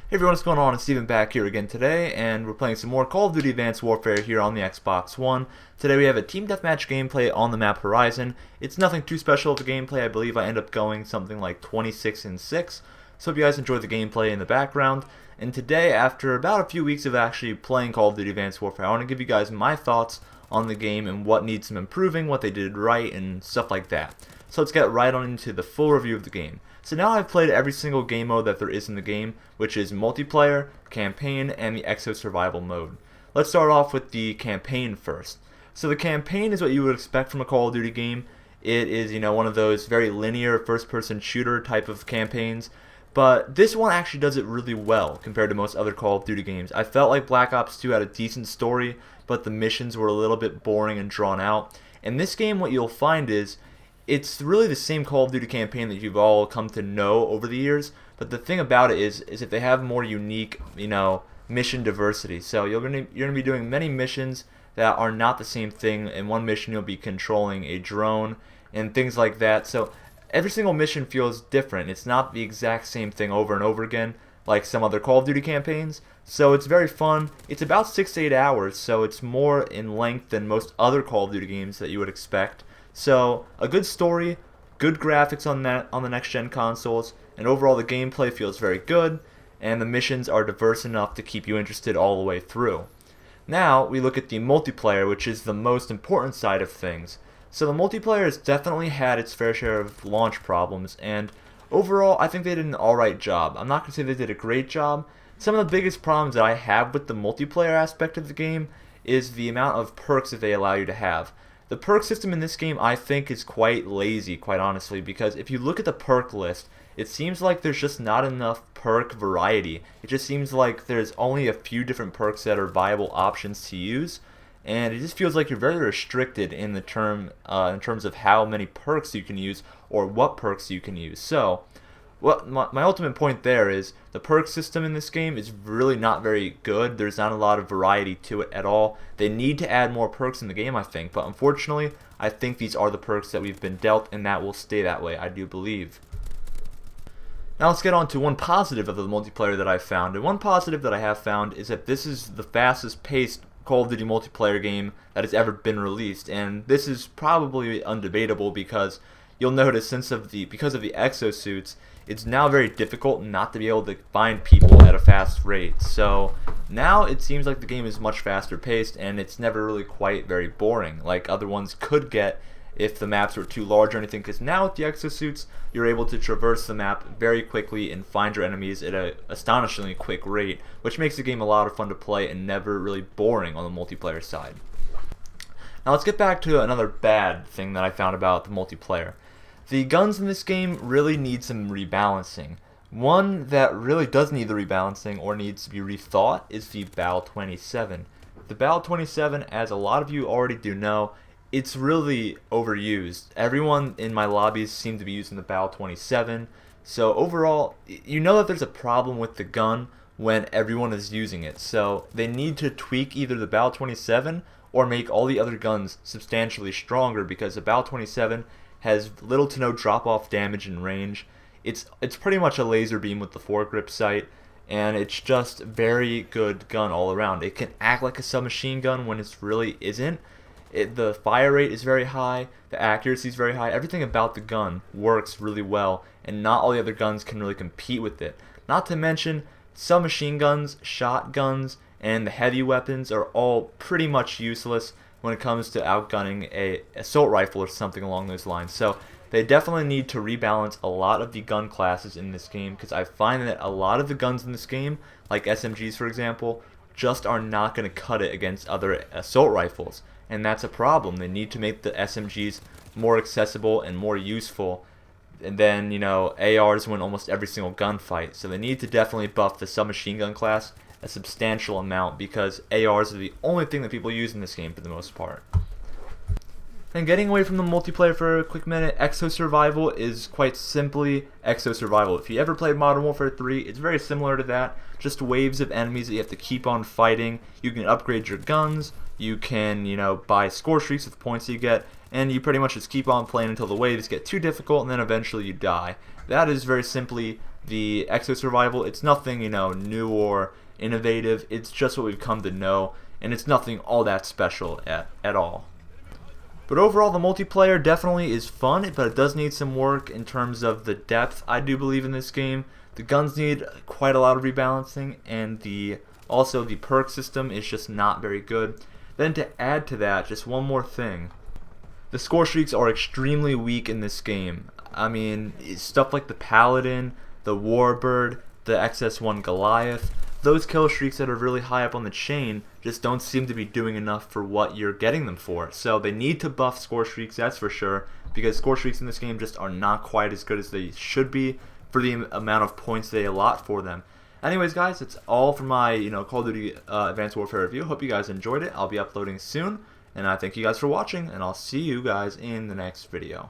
Hey everyone, what's going on? It's Steven back here again today, and we're playing some more Call of Duty Advanced Warfare here on the Xbox One. Today we have a team deathmatch gameplay on the map Horizon. It's nothing too special of a gameplay. I believe I end up going something like 26-6. So hope you guys enjoy the gameplay in the background. And today, after about a few weeks of actually playing Call of Duty Advanced Warfare, I want to give you guys my thoughts on the game and what needs some improving, what they did right, and stuff like that. So let's get right on into the full review of the game. So now I've played every single game mode that there is in the game, which is multiplayer, campaign, and the exo survival mode. Let's start off with the campaign first. So the campaign is what you would expect from a Call of Duty game. It is, one of those very linear first-person shooter type of campaigns, but this one actually does it really well compared to most other Call of Duty games. I felt like Black Ops 2 had a decent story, but the missions were a little bit boring and drawn out. In this game, what you'll find is it's really the same Call of Duty campaign that you've all come to know over the years, but the thing about it is if they have more unique, mission diversity. So you're gonna be doing many missions that are not the same thing. In one mission, you'll be controlling a drone and things like that. So every single mission feels different. It's not the exact same thing over and over again like some other Call of Duty campaigns. So it's very fun. It's about 6 to 8 hours, so it's more in length than most other Call of Duty games that you would expect. So a good story, good graphics on the next gen consoles, and overall the gameplay feels very good, and the missions are diverse enough to keep you interested all the way through. Now we look at the multiplayer, which is the most important side of things. So the multiplayer has definitely had its fair share of launch problems, and overall I think they did an alright job. I'm not going to say they did a great job. Some of the biggest problems that I have with the multiplayer aspect of the game is the amount of perks that they allow you to have. The perk system in this game, I think, is quite lazy, quite honestly, because if you look at the perk list, it seems like there's just not enough perk variety. It just seems like there's only a few different perks that are viable options to use, and it just feels like you're very restricted in the in terms of how many perks you can use or what perks you can use. So, my ultimate point there is the perk system in this game is really not very good. There's not a lot of variety to it at all. They need to add more perks in the game, I think, but unfortunately, I think these are the perks that we've been dealt, and that will stay that way, I do believe. Now let's get on to one positive of the multiplayer that I found, and one positive that I have found is that this is the fastest paced Call of Duty multiplayer game that has ever been released, and this is probably undebatable because you'll notice because of the exosuits, it's now very difficult not to be able to find people at a fast rate. So now it seems like the game is much faster paced, and it's never really quite very boring like other ones could get if the maps were too large or anything, because now with the exosuits you're able to traverse the map very quickly and find your enemies at an astonishingly quick rate, which makes the game a lot of fun to play and never really boring on the multiplayer side. Now let's get back to another bad thing that I found about the multiplayer. The guns in this game really need some rebalancing. One that really does need the rebalancing or needs to be rethought is the BAL-27. The BAL-27, as a lot of you already do know, it's really overused. Everyone in my lobbies seem to be using the BAL-27. So overall, you know that there's a problem with the gun when everyone is using it. So they need to tweak either the BAL-27 or make all the other guns substantially stronger, because the BAL-27 has little to no drop-off damage and range. It's pretty much a laser beam with the foregrip sight, and it's just very good gun all around. It can act like a submachine gun when it really isn't. The fire rate is very high, the accuracy is very high, everything about the gun works really well, and not all the other guns can really compete with it. Not to mention, submachine guns, shotguns, and the heavy weapons are all pretty much useless when it comes to outgunning a assault rifle or something along those lines. So they definitely need to rebalance a lot of the gun classes in this game, because I find that a lot of the guns in this game, like SMGs for example, just are not going to cut it against other assault rifles, and that's a problem. They need to make the SMGs more accessible and more useful, and then ARs win almost every single gunfight, so they need to definitely buff the submachine gun class a substantial amount, because ARs are the only thing that people use in this game for the most part. And getting away from the multiplayer for a quick minute, Exo Survival is quite simply Exo Survival. If you ever played Modern Warfare 3, it's very similar to that. Just waves of enemies that you have to keep on fighting. You can upgrade your guns, you can, buy score streaks with the points you get, and you pretty much just keep on playing until the waves get too difficult, and then eventually you die. That is very simply The Exo Survival, it's nothing, new or innovative. It's just what we've come to know, and it's nothing all that special at all. But overall, the multiplayer definitely is fun, but it does need some work in terms of the depth, I do believe, in this game. The guns need quite a lot of rebalancing, and also the perk system is just not very good. Then to add to that, just one more thing. The score streaks are extremely weak in this game. I mean, stuff like the Paladin, the Warbird, the XS1 Goliath, those kill streaks that are really high up on the chain just don't seem to be doing enough for what you're getting them for. So they need to buff score streaks, that's for sure, because score streaks in this game just are not quite as good as they should be for the amount of points they allot for them. Anyways, guys, that's all for my Call of Duty Advanced Warfare review. Hope you guys enjoyed it. I'll be uploading soon, and I thank you guys for watching, and I'll see you guys in the next video.